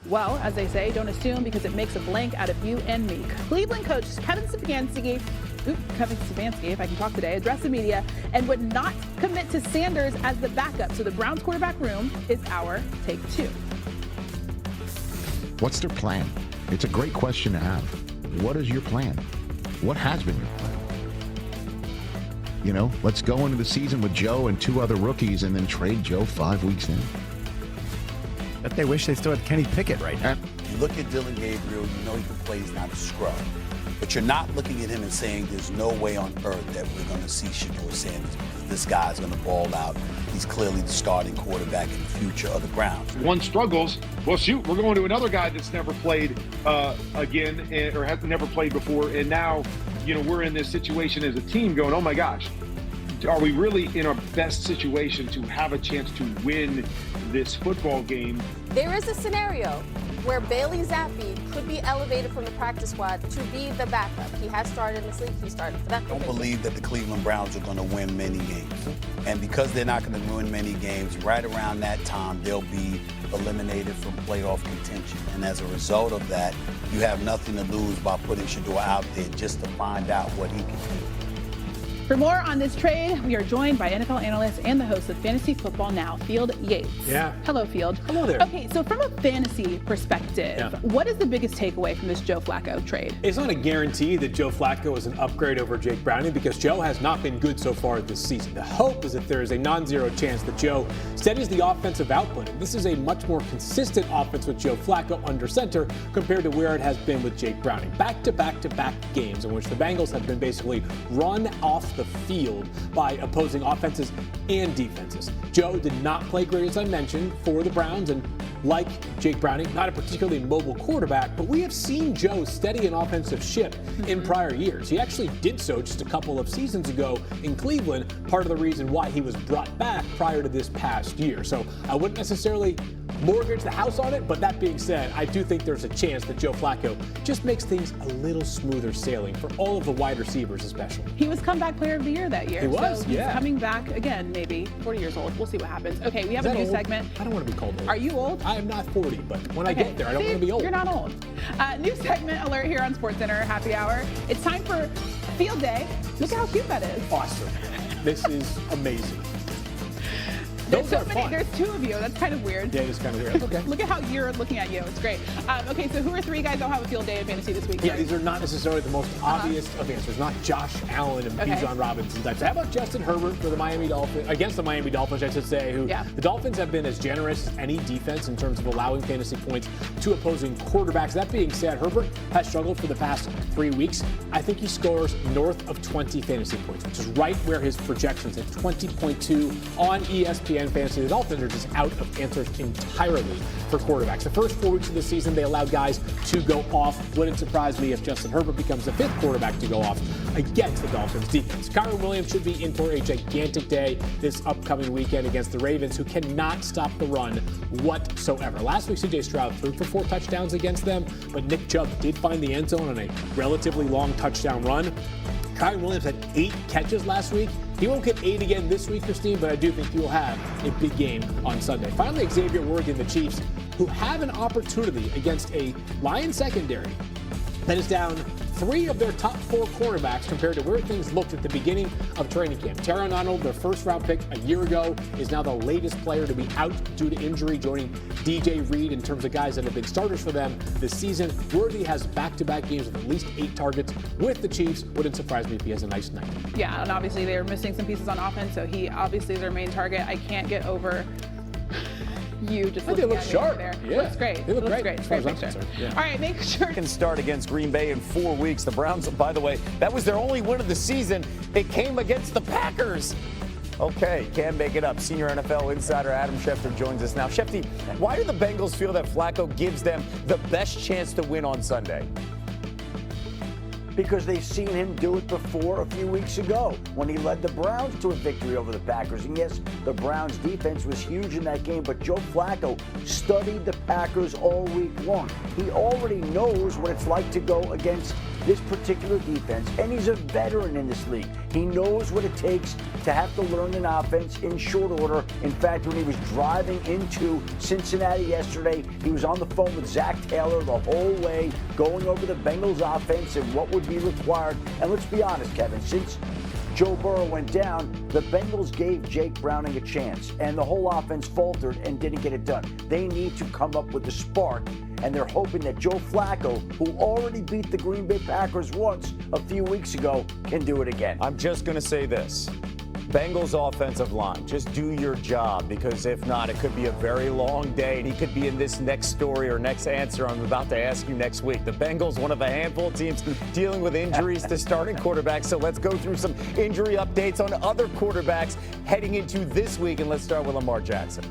Well, as they say, don't assume because it makes a blank out of you and me. Cleveland coach Kevin Stefanski, if I can talk today, addressed the media and would not commit to Sanders as the backup. So the Browns quarterback room is our take 2. What's their plan? It's a great question to have. What is your plan? What has been your plan? You know, let's go into the season with Joe and 2 other rookies and then trade Joe 5 weeks in. But they wish they still had Kenny Pickett right now. You look at Dillon Gabriel, you know he can play, he's not a scrub. But you're not looking at him and saying there's no way on earth that we're going to see Shedeur Sanders because this guy's going to ball out. He's clearly the starting quarterback in the future of the Browns. One struggles, well, shoot, we're going to another guy that's never played again or has never played before. And now, you know, we're in this situation as a team going, oh, my gosh, are we really in our best situation to have a chance to win this football game? There is a scenario where Bailey Zappi could be elevated from the practice squad to be the backup. He has started in this league. He started for that. I don't believe that the Cleveland Browns are going to win many games. And because they're not going to win many games, right around that time, they'll be eliminated from playoff contention. And as a result of that, you have nothing to lose by putting Shedeur out there just to find out what he can do. For more on this trade, we are joined by NFL analyst and the host of Fantasy Football Now, Field Yates. Yeah. Hello, Field. Hello there. Okay, so from a fantasy perspective, what is the biggest takeaway from this Joe Flacco trade? It's not a guarantee that Joe Flacco is an upgrade over Jake Browning because Joe has not been good so far this season. The hope is that there is a non-zero chance that Joe steadies the offensive output. This is a much more consistent offense with Joe Flacco under center compared to where it has been with Jake Browning. Back-to-back-to-back games in which the Bengals have been basically run off the field by opposing offenses and defenses. Joe did not play great, as I mentioned, for the Browns, and like Jake Browning, not a particularly mobile quarterback, but we have seen Joe steady an offensive ship in prior years. He actually did so just a couple of seasons ago in Cleveland, part of the reason why he was brought back prior to this past year. So I wouldn't necessarily mortgage the house on it, but that being said, I do think there's a chance that Joe Flacco just makes things a little smoother sailing for all of the wide receivers especially. He was comeback player of the year that year. He was, so he's coming back again, maybe 40 years old. We'll see what happens. Okay, we have a new segment. I don't want to be called old. Are you old? I am not 40, but when I get there, I don't want to be old. You're not old. New segment alert here on Sportscenter Happy Hour. It's time for Field Day. Look at how cute that is. Awesome. This is amazing. There's so many. There's 2 of you. That's kind of weird. Yeah, it's kind of weird. Okay. Look at how you're looking at you. It's great. Okay, so who are 3 guys that'll have a field day in fantasy this week? Yeah, these are not necessarily the most obvious of answers. Not Josh Allen and Bijan Robinson types. How about Justin Herbert for the Miami Dolphins, against the Miami Dolphins, I should say, who the Dolphins have been as generous as any defense in terms of allowing fantasy points to opposing quarterbacks. That being said, Herbert has struggled for the past 3 weeks. I think he scores north of 20 fantasy points, which is right where his projections at 20.2 on ESPN Fantasy. The Dolphins are just out of answers entirely for quarterbacks. The first 4 weeks of the season, they allowed guys to go off. Wouldn't surprise me if Justin Herbert becomes the 5th quarterback to go off against the Dolphins defense. Kyren Williams should be in for a gigantic day this upcoming weekend against the Ravens, who cannot stop the run whatsoever. Last week, C.J. Stroud threw for 4 touchdowns against them, but Nick Chubb did find the end zone on a relatively long touchdown run. Kyren Williams had 8 catches last week. He won't get 8 again this week, Christine, but I do think he will have a big game on Sunday. Finally, Xavier Worthy and the Chiefs, who have an opportunity against a Lions secondary that is down 3 of their top 4 cornerbacks compared to where things looked at the beginning of training camp. Terron Arnold, their first-round pick a year ago, is now the latest player to be out due to injury, joining DJ Reed in terms of guys that have been starters for them this season. Worthy has back-to-back games with at least 8 targets with the Chiefs. Wouldn't surprise me if he has a nice night. Yeah, and obviously they're missing some pieces on offense, so he obviously is their main target. I can't get over you just looking at sharp. There. Yeah. Looks great. They look Looks great. Great picture. Yeah. All right, make sure. Can start against Green Bay in 4 weeks. The Browns, by the way, that was their only win of the season. It came against the Packers. Okay, can't make it up. Senior NFL insider Adam Schefter joins us now. Shefty, why do the Bengals feel that Flacco gives them the best chance to win on Sunday? Because they've seen him do it before a few weeks ago when he led the Browns to a victory over the Packers. And yes, the Browns defense was huge in that game, but Joe Flacco studied the Packers all week long. He already knows what it's like to go against this particular defense, and he's a veteran in this league. He knows what it takes to have to learn an offense in short order. In fact, when he was driving into Cincinnati yesterday, he was on the phone with Zach Taylor the whole way, going over the Bengals offense and what would be required. And let's be honest, Kevin, since Joe Burrow went down, the Bengals gave Jake Browning a chance, and the whole offense faltered and didn't get it done. They need to come up with a spark, and they're hoping that Joe Flacco, who already beat the Green Bay Packers once a few weeks ago, can do it again. I'm just going to say this. Bengals offensive line, just do your job, because if not, it could be a very long day, and he could be in this next story or next answer I'm about to ask you next week. The Bengals, one of a handful of teams dealing with injuries to starting quarterbacks, so let's go through some injury updates on other quarterbacks heading into this week, and let's start with Lamar Jackson.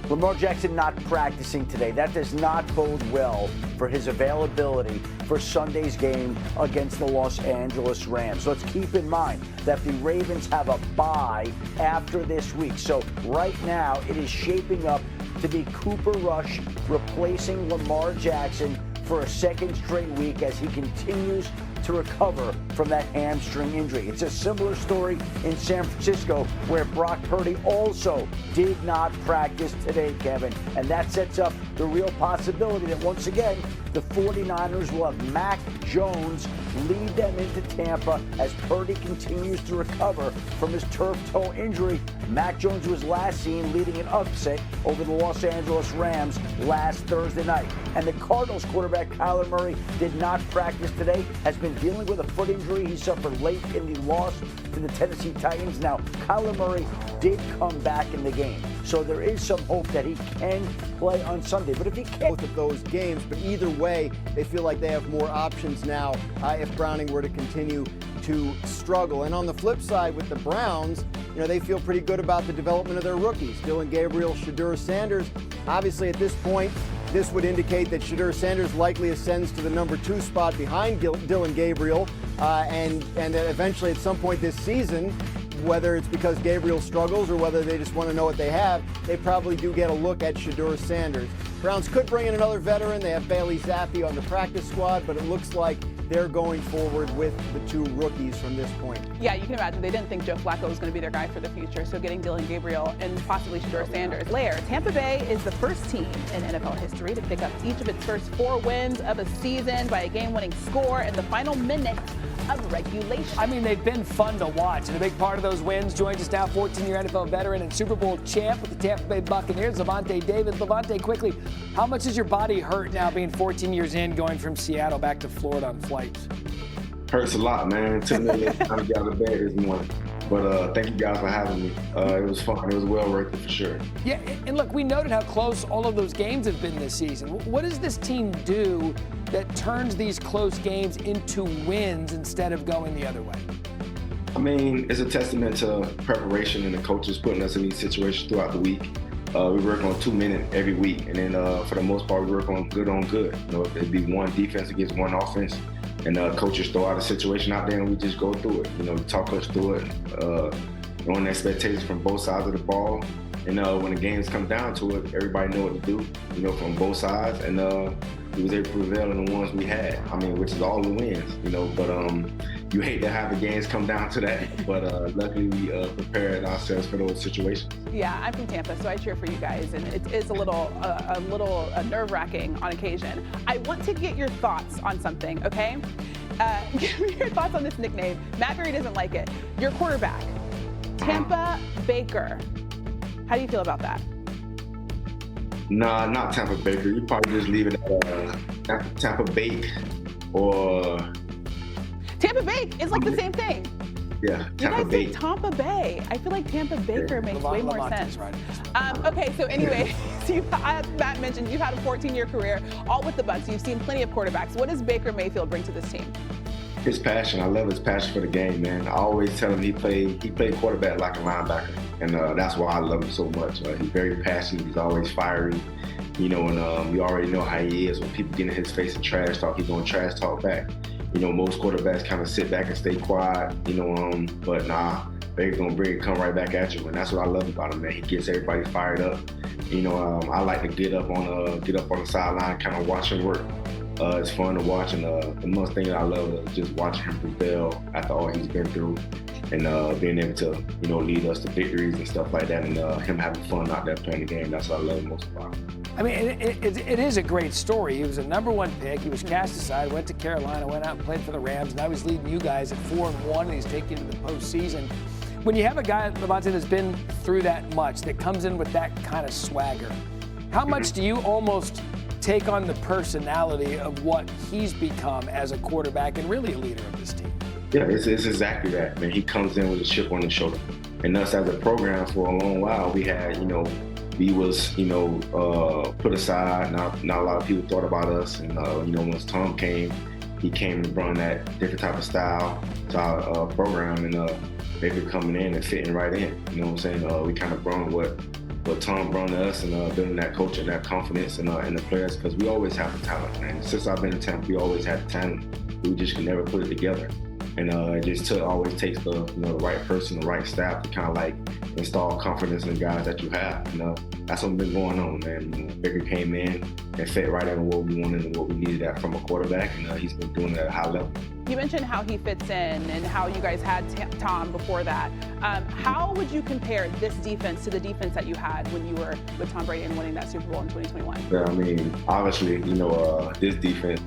Lamar Jackson not practicing today. That does not bode well for his availability for Sunday's game against the Los Angeles Rams. So let's keep in mind that the Ravens have a bye after this week. So right now it is shaping up to be Cooper Rush replacing Lamar Jackson for a second straight week as he continues to recover from that hamstring injury. It's a similar story in San Francisco, where Brock Purdy also did not practice today, Kevin. And that sets up the real possibility that once again, the 49ers will have Mac Jones lead them into Tampa as Purdy continues to recover from his turf toe injury. Mac Jones was last seen leading an upset over the Los Angeles Rams last Thursday night. And the Cardinals quarterback Kyler Murray did not practice today, has been dealing with a foot injury he suffered late in the loss to the Tennessee Titans. Now, Kyler Murray did come back in the game, so there is some hope that he can play on Sunday. But if he can't, both of those games, but either way, they feel like they have more options now if Browning were to continue to struggle. And on the flip side with the Browns, you know, they feel pretty good about the development of their rookies. Dylan Gabriel, Shedeur Sanders. Obviously, at this point, this would indicate that Shedeur Sanders likely ascends to the number 2 spot behind Dylan Gabriel, and that eventually at some point this season, whether it's because Gabriel struggles or whether they just want to know what they have, they probably do get a look at Shedeur Sanders. Browns could bring in another veteran. They have Bailey Zappi on the practice squad, but it looks like they're going forward with the 2 rookies from this point. Yeah, you can imagine they didn't think Joe Flacco was going to be their guy for the future, so getting Dylan Gabriel and possibly Shedeur Sanders. Tampa Bay is the first team in NFL history to pick up each of its first 4 wins of a season by a game-winning score in the final minute of regulation. I mean, they've been fun to watch, and a big part of those wins joins us now, 14-year NFL veteran and Super Bowl champ with the Tampa Bay Buccaneers, Levante David. Levante, quickly, how much does your body hurt now being 14 years in, going from Seattle back to Florida on flights? Hurts a lot, man. It took me a little time to get out of bed this morning. But thank you guys for having me. It was fun. It was well worth it for sure. Yeah, and look, we noted how close all of those games have been this season. What does this team do that turns these close games into wins instead of going the other way? I mean, it's a testament to preparation and the coaches putting us in these situations throughout the week. We work on 2 minutes every week, and then for the most part, we work on good. You know, it'd be one defense against one offense. And coaches throw out a situation out there, and we just go through it. You know, talk us through it, knowing expectations from both sides of the ball. And when the games come down to it, everybody know what to do, you know, from both sides. And we was able to prevail in the ones we had. I mean, which is all the wins, you know. But you hate to have the games come down to that. But luckily, we prepared ourselves for those situations. Yeah, I'm from Tampa, so I cheer for you guys, and it is a little nerve-wracking on occasion. I want to get your thoughts on something, okay? Give me your thoughts on this nickname. Matt Berry doesn't like it. Your quarterback, Tampa Baker. How do you feel about that? Nah, not Tampa Baker. You probably just leave it at Tampa Bake or... Tampa Bake is like the same thing. Yeah, Tampa Bay. Tampa Bay. I feel like Tampa Baker makes way more sense. Right. Okay, so anyway, so as Matt mentioned, you've had a 14-year career, all with the Bucs. You've seen plenty of quarterbacks. What does Baker Mayfield bring to this team? His passion. I love his passion for the game, man. I always tell him he played quarterback like a linebacker, and that's why I love him so much. He's very passionate. He's always fiery, you know, and we already know how he is. When people get in his face and trash talk, he's going to trash talk back. You know, most quarterbacks kind of sit back and stay quiet, you know, but nah, Baker's going to come right back at you, and that's what I love about him, man. He gets everybody fired up. You know, I like to get up on the sideline, kind of watch him work. It's fun to watch, and the most thing that I love is just watching him prevail after all he's been through, and being able to, lead us to victories and stuff like that, and him having fun out there playing the game. That's what I love most about him. I mean, it is a great story. He was a #1 pick. He was cast aside, went to Carolina, went out and played for the Rams. Now he's leading you guys at 4-1, and he's taking you to the postseason. When you have a guy, Lavonte, that's been through that much, that comes in with that kind of swagger, how much do you almost take on the personality of what he's become as a quarterback and really a leader of this team? Yeah, it's exactly that, man. He comes in with a chip on his shoulder. And us as a program for a long while, we had, we was, put aside. Not a lot of people thought about us. And, once Tom came, he came and brought that different type of style to our program. And they were coming in and fitting right in. You know what I'm saying? We kind of brought what Tom brought to us, and building that culture and that confidence in the players, because we always have the talent, man. Since I've been in Tampa, we always had the talent. We just could never put it together. And it just always takes the right person, the right staff to kind of like install confidence in the guys that you have. That's what's been going on, man. Baker came in and fit right in what we wanted and what we needed from a quarterback, and he's been doing it at a high level. You mentioned how he fits in and how you guys had Tom before that. How would you compare this defense to the defense that you had when you were with Tom Brady and winning that Super Bowl in 2021? Yeah, I mean, obviously, this defense